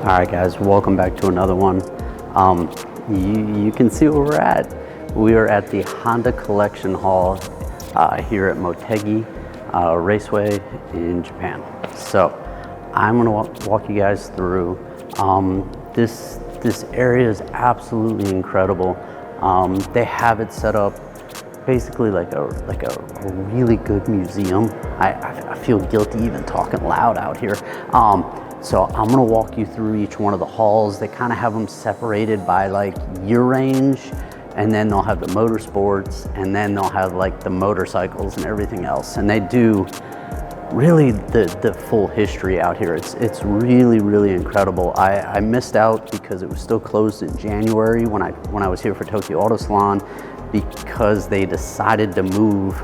All right, guys, welcome back to another one. You can see where we're at. We are at the Honda Collection Hall here at Motegi Raceway in Japan. So I'm gonna walk you guys through. This area is absolutely incredible. They have it set up basically like a really good museum. I feel guilty even talking loud out here. So I'm gonna walk you through each one of the halls. They kind of have them separated by like year range, and then they'll have the motorsports, and then they'll have like the motorcycles and everything else. And they do really the full history out here. It's really, really incredible. I missed out because it was still closed in January when I was here for Tokyo Auto Salon, because they decided to move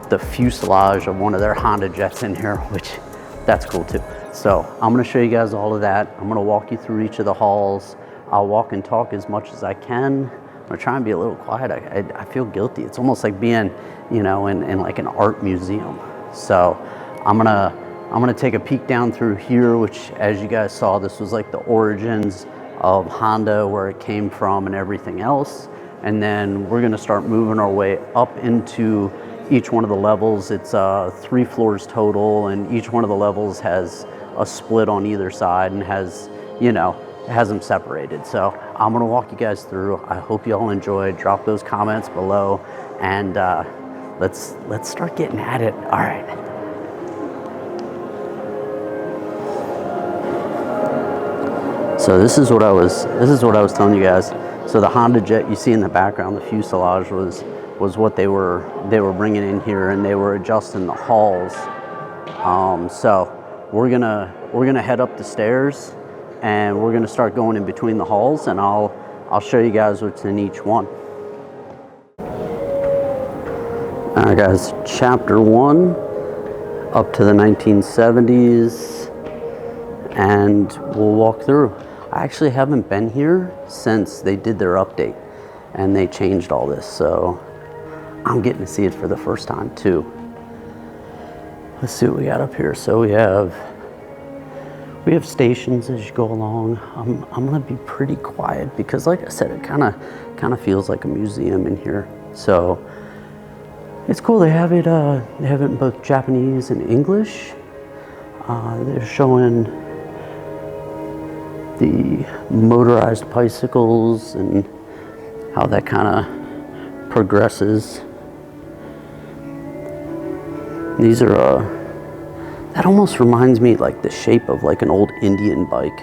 the fuselage of one of their Honda jets in here, which that's cool too. So I'm gonna show you guys all of that. I'm gonna walk you through each of the halls. I'll walk and talk as much as I can. I'm gonna try and be a little quiet. I feel guilty. It's almost like being, you know, in like an art museum. So I'm gonna take a peek down through here, which, as you guys saw, this was like the origins of Honda, where it came from and everything else. And then we're gonna start moving our way up into each one of the levels. It's 3 floors total, and each one of the levels has a split on either side and has, you know, has them separated. So I'm gonna walk you guys through. I hope you all enjoyed. Drop those comments below, and let's start getting at it. All right. So this is what I was telling you guys. So the Honda jet you see in the background, the fuselage was what they were bringing in here, and they were adjusting the halls. So we're gonna head up the stairs, and we're gonna start going in between the halls, and I'll show you guys what's in each one. All right, guys, chapter 1 up to the 1970s, and we'll walk through. I actually haven't been here since they did their update and they changed all this, so I'm getting to see it for the first time too. Let's see what we got up here. So we have stations as you go along. I'm gonna be pretty quiet because, like I said, it kind of feels like a museum in here. So it's cool. They have it in both Japanese and English. They're showing the motorized bicycles and how that kind of progresses. These are that almost reminds me like the shape of like an old Indian bike.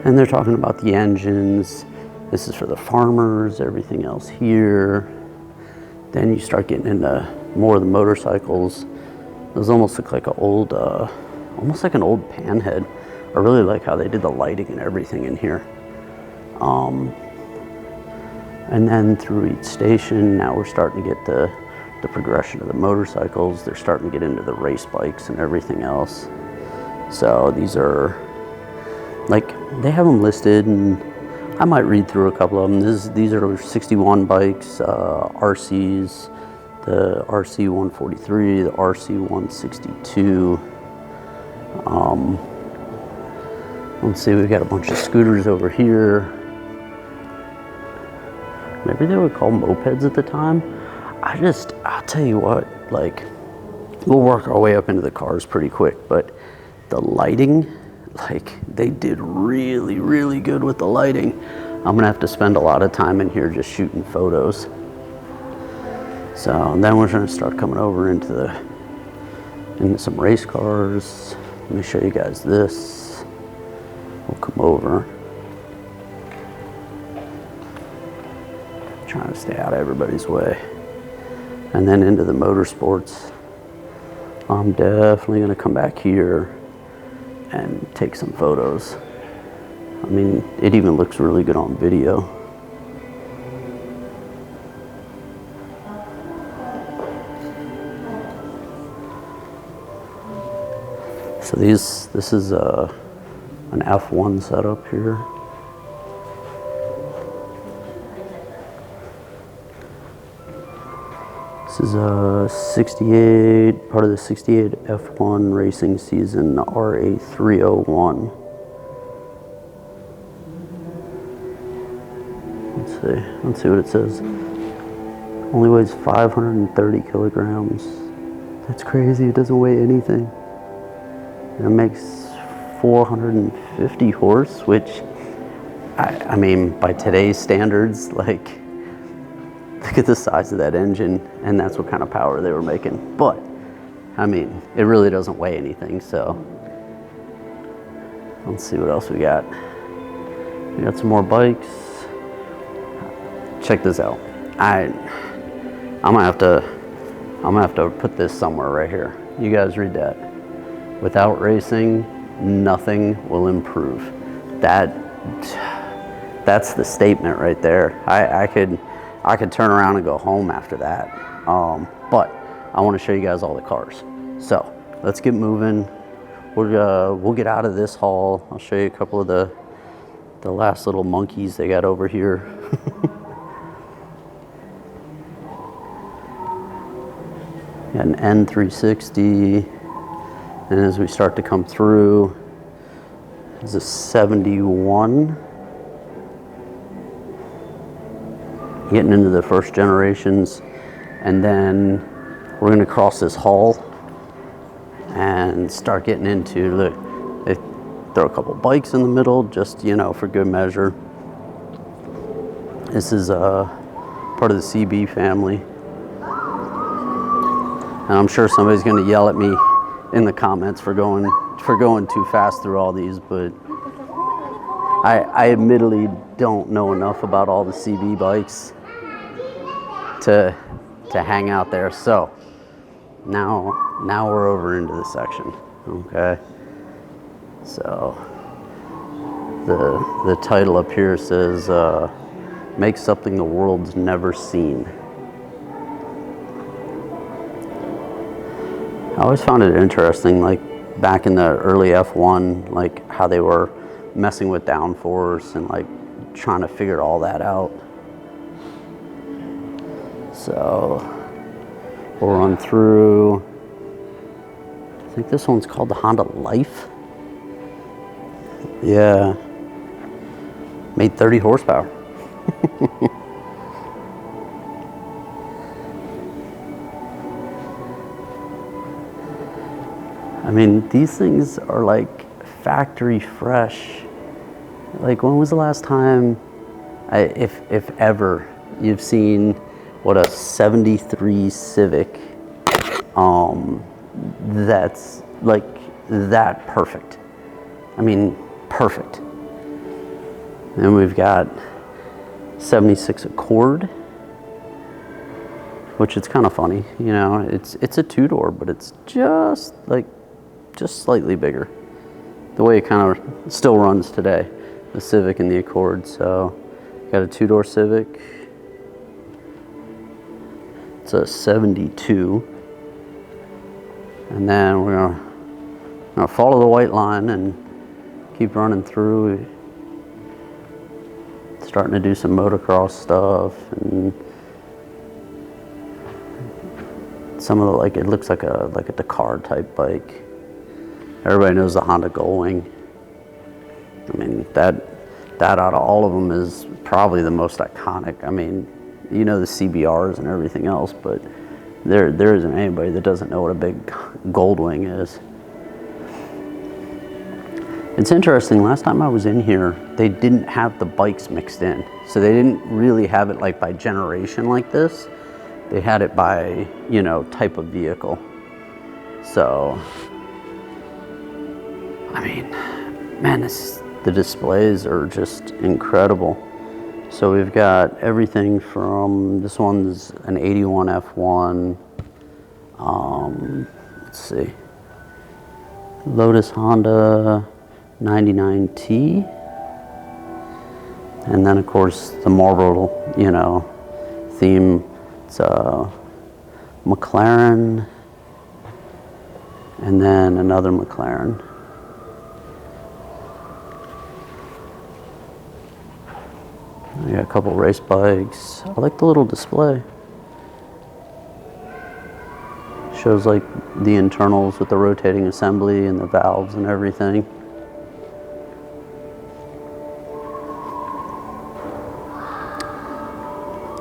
And they're talking about the engines. This is for the farmers, everything else here. Then you start getting into more of the motorcycles. Those almost look like an old almost like an old panhead. I really like how they did the lighting and everything in here. And then through each station, now we're starting to get the progression of the motorcycles. They're starting to get into the race bikes and everything else. So these are, like, they have them listed, and I might read through a couple of them. These are 61 bikes, RCs, the RC143, the RC162. Let's see, we've got a bunch of scooters over here. Maybe they would call mopeds at the time. I'll tell you what, like, we'll work our way up into the cars pretty quick, but the lighting, like, they did really, really good with the lighting. I'm gonna have to spend a lot of time in here just shooting photos. So then we're gonna start coming over into some race cars. Let me show you guys this. We'll come over. Trying to stay out of everybody's way. And then into the motorsports. I'm definitely gonna come back here and take some photos. I mean, it even looks really good on video. So this is an F1 setup here. This is a 68, part of the 68 F1 racing season, RA301. Let's see what it says. Only weighs 530 kilograms. That's crazy, it doesn't weigh anything. It makes 450 horse, which, I mean, by today's standards, like, look at the size of that engine, and that's what kind of power they were making. But, I mean, it really doesn't weigh anything, so. Let's see what else we got. We got some more bikes. Check this out. I'm gonna have to put this somewhere right here. You guys read that. Without racing, nothing will improve. That's the statement right there. I could turn around and go home after that. But I want to show you guys all the cars. So let's get moving. We'll get out of this haul. I'll show you a couple of the last little monkeys they got over here. Got an N360, and as we start to come through, there's a 71. Getting into the first generations, and then we're going to cross this hull and start getting into, look, they throw a couple bikes in the middle, just, you know, for good measure. This is part of the CB family. And I'm sure somebody's going to yell at me in the comments for going too fast through all these, but I admittedly don't know enough about all the CB bikes to hang out there. So now we're over into this section. Okay. So the title up here says make something the world's never seen. I always found it interesting, like back in the early F1, like how they were messing with downforce and like trying to figure all that out. So we'll run through, I think this one's called the Honda Life. Yeah, made 30 horsepower. I mean, these things are like factory fresh. Like, when was the last time, if ever, you've seen what a 73 Civic, that's like that perfect. I mean, perfect. And we've got 76 Accord, which is kind of funny, you know, it's a two-door, but it's just slightly bigger. The way it kind of still runs today, the Civic and the Accord. So got a two-door Civic. It's a 72. And then we're gonna follow the white line and keep running through. Starting to do some motocross stuff, and some of the, like, it looks like a Dakar type bike. Everybody knows the Honda Gullwing. I mean, that out of all of them is probably the most iconic. I mean, you know the CBRs and everything else, but there isn't anybody that doesn't know what a big Goldwing is. It's interesting, last time I was in here, they didn't have the bikes mixed in. So they didn't really have it like by generation like this. They had it by, you know, type of vehicle. So, I mean, man, the displays are just incredible. So we've got everything from, this one's an 81 F1. Let's see. Lotus Honda 99T. And then of course the Marlboro, you know, theme. It's a McLaren, and then another McLaren. I got a couple race bikes. I like the little display. shows like the internals with the rotating assembly and the valves and everything.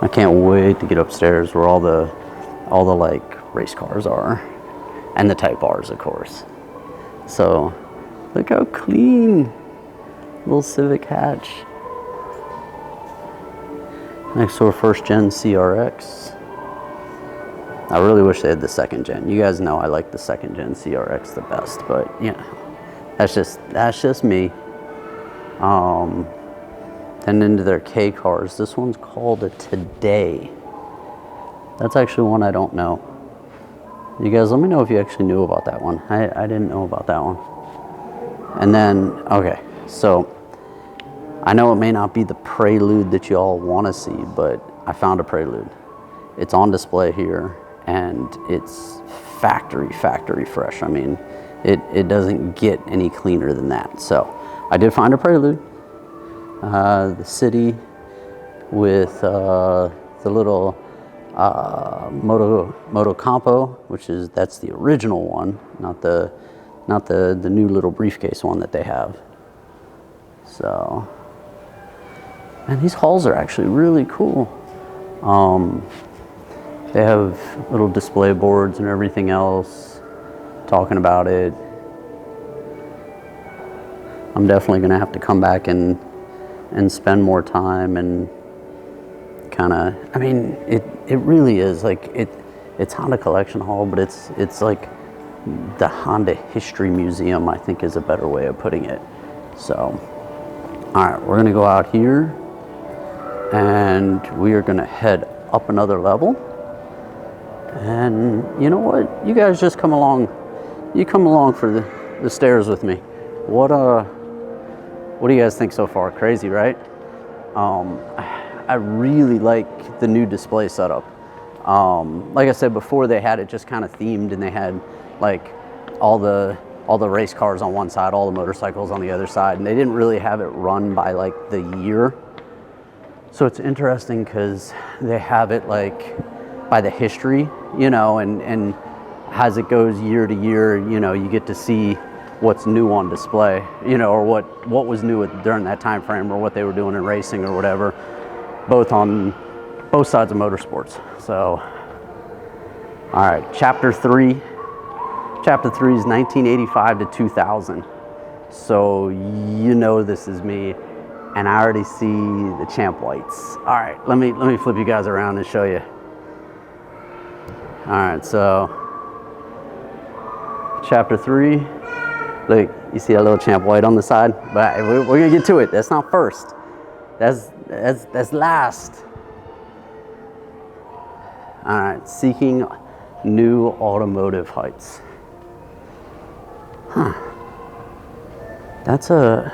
I can't wait to get upstairs where all the like race cars are, and the Type R's, of course. So look how clean, little Civic hatch. Next to our first gen CRX. I really wish they had the second gen. You guys know I like the second gen CRX the best, but you know, that's just me. Then into their K cars. This one's called a Today. That's actually one I don't know. You guys, let me know if you actually knew about that one. I didn't know about that one. And then, okay, so I know it may not be the Prelude that you all want to see, but I found a Prelude. It's on display here, and it's factory fresh. I mean, it doesn't get any cleaner than that. So I did find a Prelude. The City with the little Moto Campo, that's the original one, not the new little briefcase one that they have. So, and these hulls are actually really cool. They have little display boards and everything else talking about it. I'm definitely gonna have to come back and spend more time and kind of, I mean, it really is like, it's Honda Collection Hall, but it's like the Honda History Museum, I think is a better way of putting it. So, all right, we're gonna go out here and we are gonna head up another level. And you know what? You guys just come along. You come along for the stairs with me. What do you guys think so far? Crazy, right? I really like the new display setup. Like I said before, they had it just kind of themed, and they had like all the race cars on one side, all the motorcycles on the other side, and they didn't really have it run by like the year. So it's interesting because they have it like by the history, you know, and as it goes year to year, you know, you get to see what's new on display, you know, or what was new during that time frame, or what they were doing in racing or whatever, both on both sides of motorsports. So, all right, chapter 3. Chapter 3 is 1985 to 2000. So you know this is me, and I already see the champ whites. All right, let me flip you guys around and show you. All right, so chapter 3. Look, you see that little champ white on the side? But we're gonna get to it. That's not first. That's last. All right, seeking new automotive heights. Huh. That's an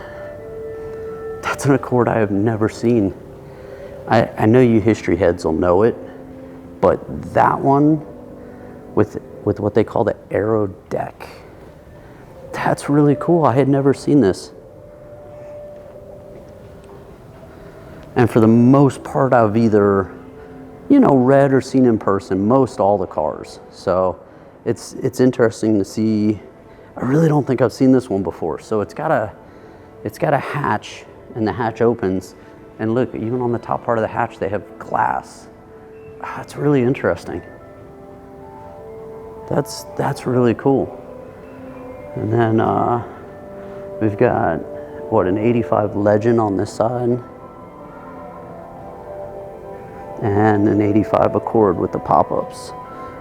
Accord I have never seen. I know you history heads will know it, but that one with what they call the aero deck, that's really cool. I had never seen this. And for the most part, I've either, you know, read or seen in person most all the cars. So it's interesting to see. I really don't think I've seen this one before. So it's got a hatch, and the hatch opens, and look, even on the top part of the hatch, they have glass. It's really interesting. That's really cool. And then we've got, what, an 85 Legend on this side, and an 85 Accord with the pop-ups.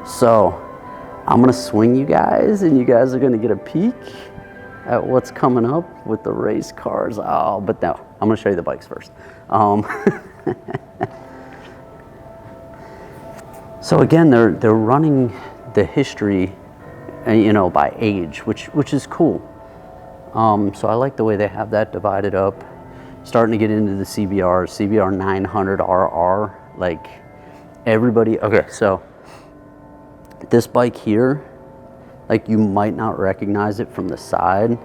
So I'm gonna swing you guys, and you guys are gonna get a peek at what's coming up with the race cars. Oh, but no, I'm gonna show you the bikes first. So again, they're running the history, you know, by age, which is cool. So I like the way they have that divided up. Starting to get into the CBR 900RR, like everybody. Okay, so this bike here, like you might not recognize it from the side,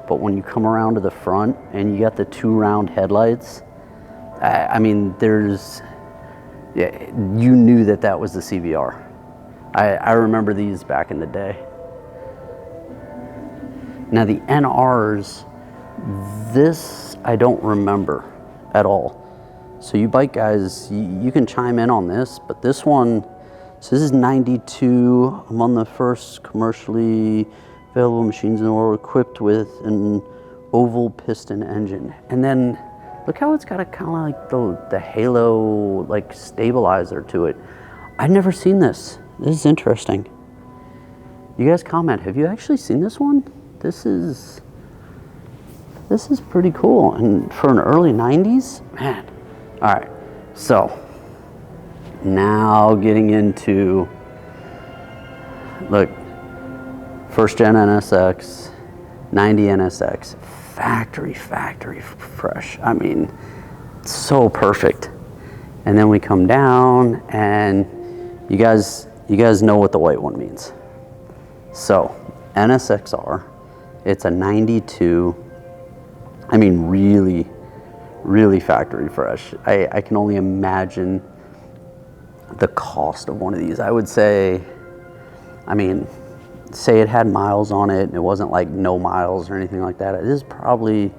but when you come around to the front and you got the 2 round headlights, I mean, you knew that was the CBR. I remember these back in the day. Now the NRs, this I don't remember at all. So you bike guys, you can chime in on this, but this one, so this is 92, among the first commercially available machines in the world equipped with an oval piston engine. And then look how it's got a kind of like the halo like stabilizer to it. I've never seen this. This is interesting. You guys comment, have you actually seen this one? This is pretty cool. And for an early 90s, man. All right, so now getting into, look, first gen NSX, 90 NSX, factory fresh. I mean, so perfect. And then we come down, and you guys know what the white one means. So NSXR, it's a 92. I mean, really factory fresh. I can only imagine the cost of one of these. I would say, I mean, say it had miles on it and it wasn't like no miles or anything like that. It is probably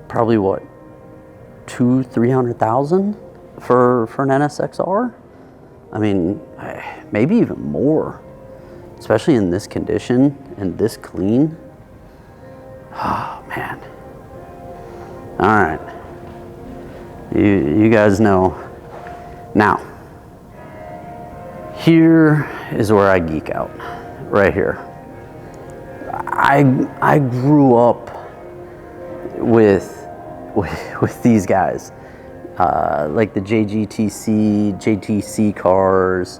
what, 200,000-300,000 for an NSXR. I mean, maybe even more, especially in this condition and this clean. Oh man. All right. You guys know. Now, here is where I geek out, right here. I grew up with these guys, like the JTC cars.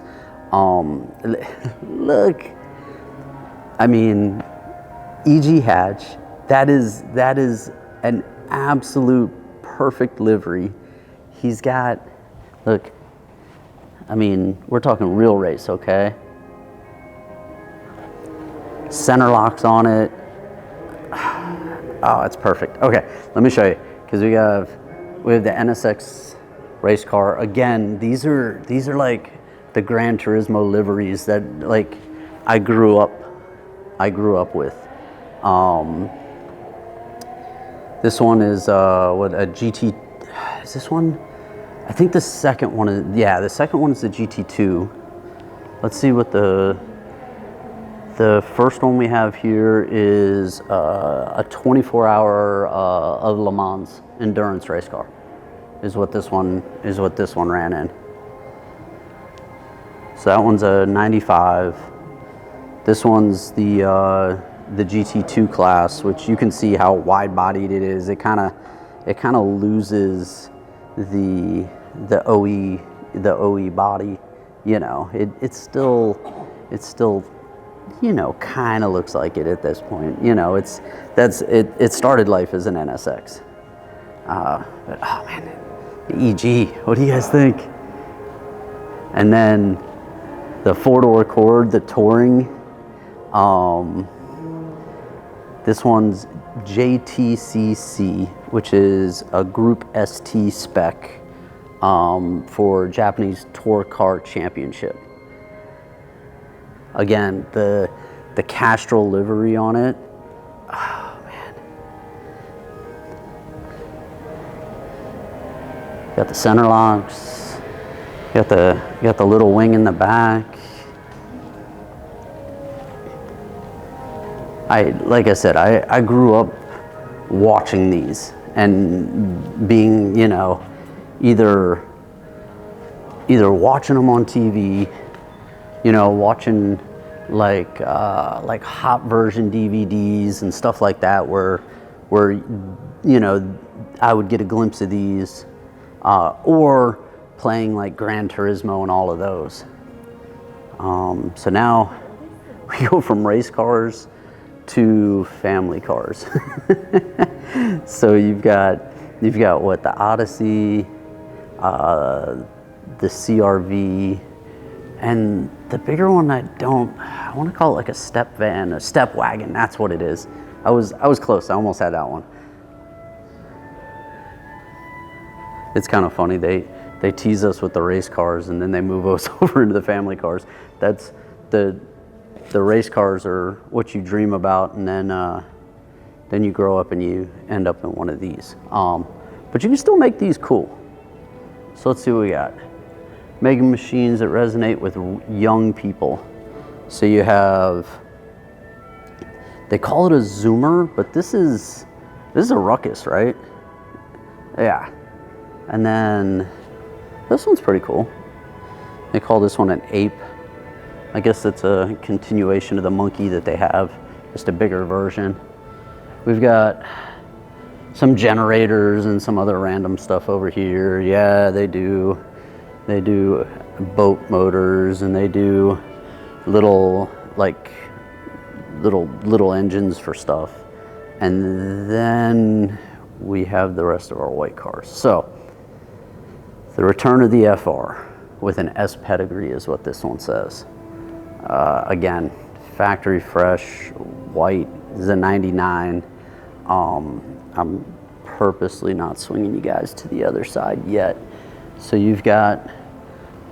Look, I mean, E.G. Hatch, that is an absolute perfect livery. He's got, look, I mean, we're talking real race, okay? Center locks on it. Oh, it's perfect. Okay, let me show you, because we have the NSX race car. Again, these are like the Gran Turismo liveries that like I grew up with. This one is what, a GT, is this one? I think the second one is, yeah, the second one is the GT2. Let's see what the first one we have here is a 24-hour of Le Mans endurance race car. Is what this one ran in. So that one's a 95. This one's the GT2 class, which you can see how wide-bodied it is. It kind of loses the OE body. You know, it's still, you know, kind of looks like it at this point. You know, it started life as an NSX. But oh man, EG, what do you guys think? And then the 4-door Accord, the touring. This one's JTCC, which is a Group ST spec for Japanese Tour Car Championship. Again, the Castrol livery on it. Oh man. Got the center locks. Got the little wing in the back. Like I said, I grew up watching these and being, you know, either watching them on TV, you know, watching like hot version DVDs and stuff like that, where you know, I would get a glimpse of these, or playing like Gran Turismo and all of those. So now we go from race cars to family cars. So you've got what, the Odyssey, the CRV, and the bigger one I want to call it like a step van, a step wagon. That's what it is. I was close. I almost had that one. It's kind of funny. They tease us with the race cars and then they move us over into the family cars. That's the race cars are what you dream about, and then you grow up and you end up in one of these. But you can still make these cool. So let's see what we got. Making machines that resonate with young people. So you have, they call it a zoomer, but this is a ruckus, right? Yeah. And then this one's pretty cool. They call this one an ape. I guess it's a continuation of the monkey that they have, just a bigger version. We've got some generators and some other random stuff over here. Yeah, they do boat motors, and they do little engines for stuff. And then we have the rest of our white cars. So the return of the FR with an S pedigree is what this one says. Again, factory fresh, white. This is a 99. I'm purposely not swinging you guys to the other side yet. So you've got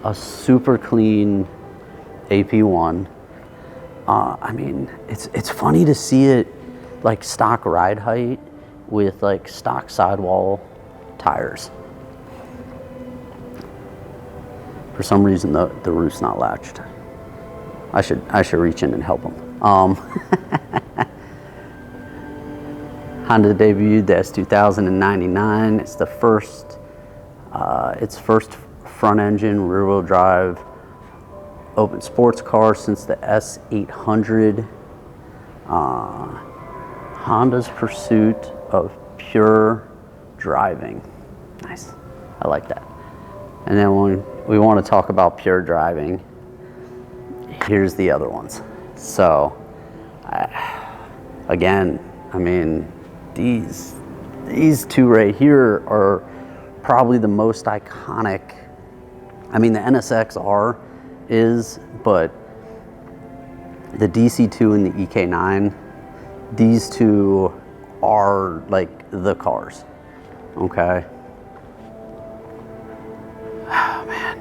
a super clean AP1. I mean, it's funny to see it like stock ride height with like stock sidewall tires. For some reason, the roof's not latched. I should reach in and help them. Honda debuted the S2000 in '99. It's the first, its first front engine, rear wheel drive, open sports car since the S800. Honda's pursuit of pure driving. Nice, I like that. And then when we want to talk about pure driving, here's the other ones. So, again, I mean, these two right here are probably the most iconic. I mean, the NSX-R is, but the DC2 and the EK9, these two are like the cars, okay? Oh, man.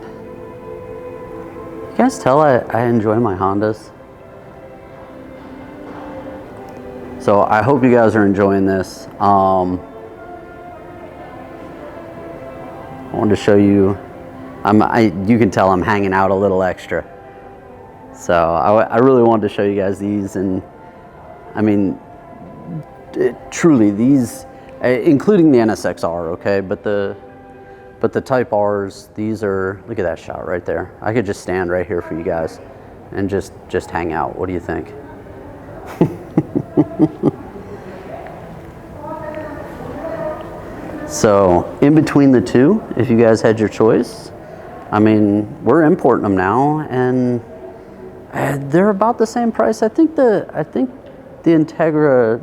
You guys tell I enjoy my Hondas. So I hope you guys are enjoying this. I wanted to show you, you can tell I'm hanging out a little extra. So I really wanted to show you guys these, and I mean, truly these, including the NSX-R, okay, but the Type R's, these are, look at that shot right there. I could just stand right here for you guys and just hang out. What do you think? So in between the two, if you guys had your choice, I mean, we're importing them now, and they're about the same price. I think the Integra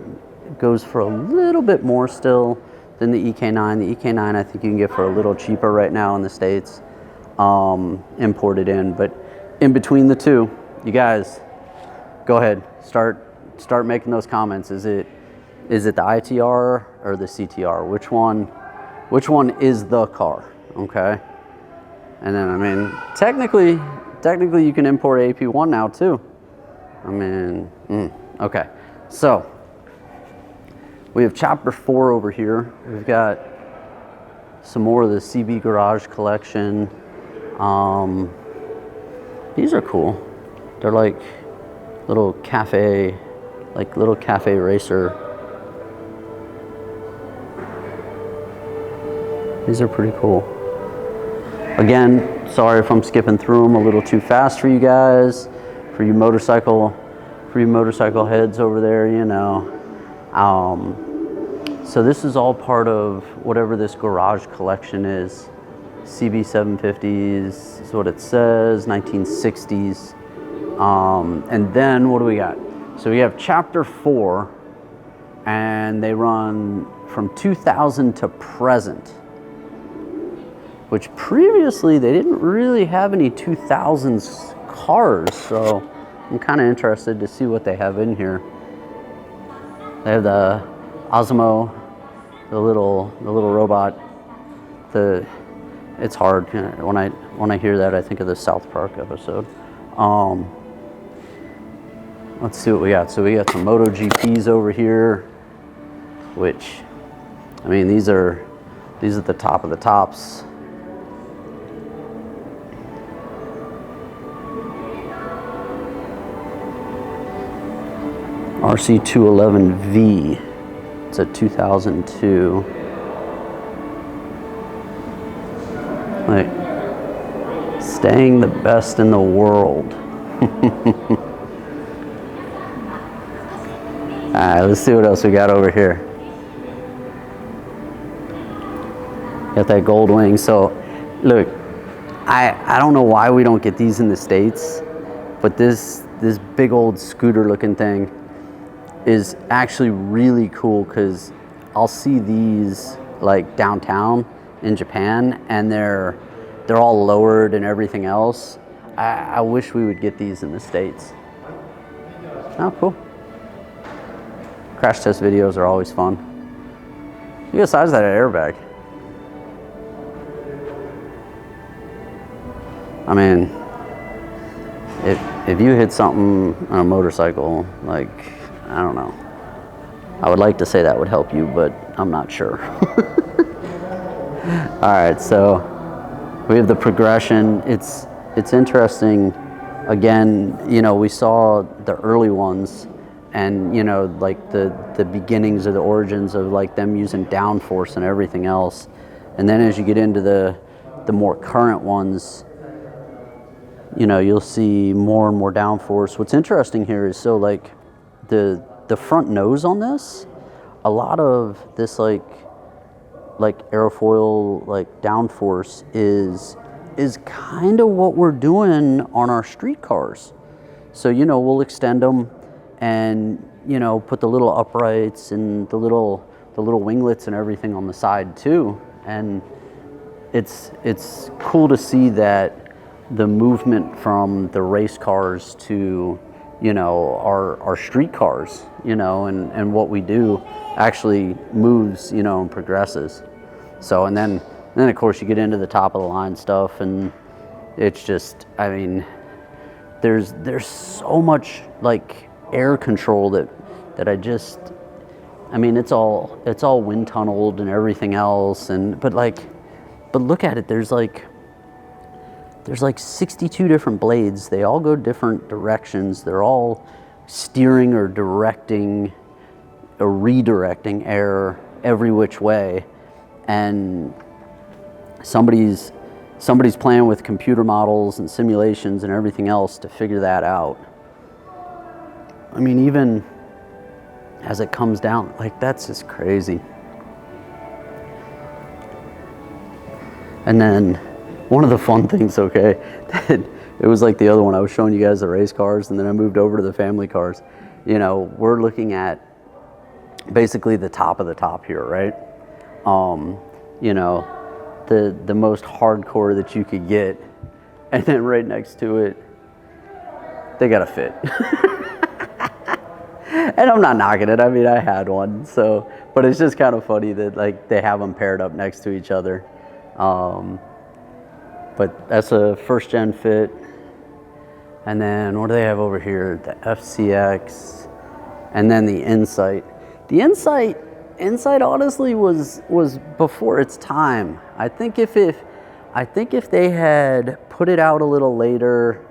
goes for a little bit more still than the EK9. The EK9 I think you can get for a little cheaper right now in the States, imported in. But in between the two, you guys, go ahead, start making those comments. Is it the ITR or the CTR? Which one is the car? Okay. And then, I mean, technically you can import AP1 now too. I mean, okay. So we have chapter 4 over here. We've got some more of the CB Garage collection. These are cool. They're like little cafe racer. These are pretty cool. Again, sorry if I'm skipping through them a little too fast for you guys, for you motorcycle heads over there, you know. So this is all part of whatever this garage collection is. CB 750s is what it says, 1960s. And then what do we got? So we have chapter 4, and they run from 2000 to present, which previously they didn't really have any 2000s cars. So I'm kind of interested to see what they have in here. They have the Osmo, the little robot. It's hard when I hear that, I think of the South Park episode. let's see what we got. So we got some MotoGPs over here, which, I mean, these are the top of the tops. RC211V. It's a 2002. Like, staying the best in the world. Alright, let's see what else we got over here. Got that gold wing. So, look, I don't know why we don't get these in the States, but this big old scooter looking thing is actually really cool, because I'll see these like downtown in Japan, and they're all lowered and everything else. I wish we would get these in the States. Oh, cool. Crash test videos are always fun. You get the size of that airbag. I mean, if you hit something on a motorcycle, like, I don't know. I would like to say that would help you, but I'm not sure. All right, so we have the progression. It's interesting. Again, you know, we saw the early ones, and you know, like the beginnings of the origins of like them using downforce and everything else. And then as you get into the more current ones, you know, you'll see more and more downforce. What's interesting here is, so like the front nose on this, a lot of this like airfoil, like downforce is kind of what we're doing on our street cars. So, you know, we'll extend them and, you know, put the little uprights and the little winglets and everything on the side too. And it's cool to see that the movement from the race cars to, you know, our street cars, you know, and what we do actually moves, you know, and progresses. So, and then of course you get into the top of the line stuff, and it's just, I mean, there's so much like air control that I mean, it's all wind tunneled and everything else, but look at it, there's like 62 different blades. They all go different directions. They're all steering or directing or redirecting air every which way. And somebody's playing with computer models and simulations and everything else to figure that out. I mean, even as it comes down, like, that's just crazy. And then one of the fun things, okay, it was like the other one. I was showing you guys the race cars, and then I moved over to the family cars. You know, we're looking at basically the top of the top here, right? You know, the most hardcore that you could get, and then right next to it, they got a fit. And I'm not knocking it. I mean, I had one, so, but it's just kind of funny that like they have them paired up next to each other. But that's a first gen fit. And then what do they have over here? The FCX, and then the Insight. The Insight honestly was before its time. I think if they had put it out a little later,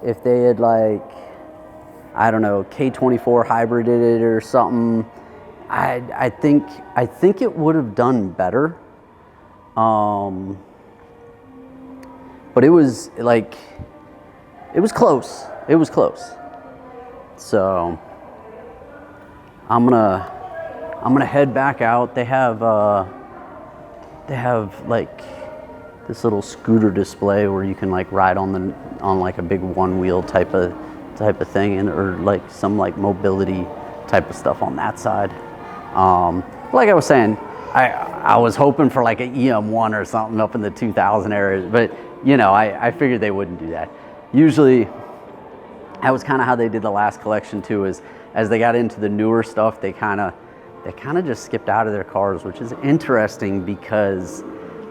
if they had, like, I don't know, K24 hybrided it or something, I think it would have done better. But it was like, it was close. It was close. So I'm gonna head back out. They have like this little scooter display where you can like ride on like a big one wheel type of thing, and or like some like mobility type of stuff on that side. Like I was saying, I was hoping for like an EM1 or something up in the 2000 area, but you know, I figured they wouldn't do that. Usually, that was kind of how they did the last collection too, is as they got into the newer stuff, they kind of just skipped out of their cars, which is interesting because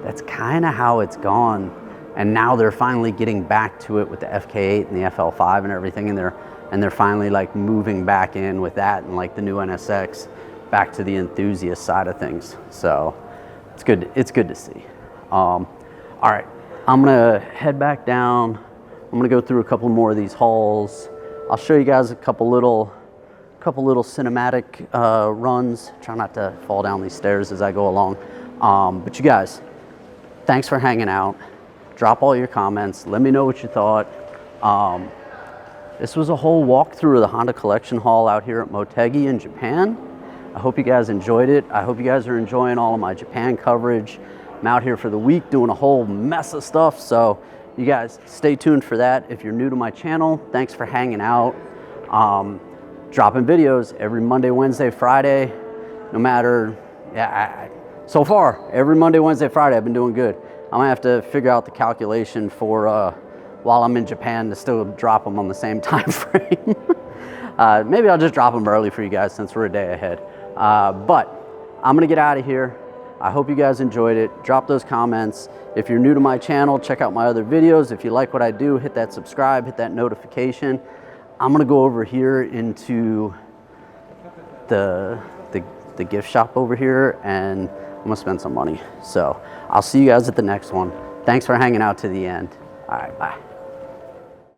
that's kind of how it's gone. And now they're finally getting back to it with the FK8 and the FL5 and everything, and they're and they're finally like moving back in with that and like the new NSX back to the enthusiast side of things. So it's good to see. All right, I'm gonna head back down. I'm gonna go through a couple more of these hauls. I'll show you guys a couple little cinematic runs. Try not to fall down these stairs as I go along. But you guys, thanks for hanging out. Drop all your comments. Let me know what you thought. This was a whole walkthrough of the Honda Collection Haul out here at Motegi in Japan. I hope you guys enjoyed it. I hope you guys are enjoying all of my Japan coverage. I'm out here for the week doing a whole mess of stuff, so you guys stay tuned for that. If you're new to my channel, thanks for hanging out. Dropping videos every Monday, Wednesday, Friday, no matter, so far, every Monday, Wednesday, Friday, I've been doing good. I'm gonna have to figure out the calculation for while I'm in Japan to still drop them on the same time frame. Maybe I'll just drop them early for you guys since we're a day ahead. But I'm gonna get out of here. I hope you guys enjoyed it. Drop those comments. If you're new to my channel, check out my other videos. If you like what I do, hit that subscribe, hit that notification. I'm gonna go over here into the gift shop over here, and I'm gonna spend some money. So I'll see you guys at the next one. Thanks for hanging out to the end. All right, bye.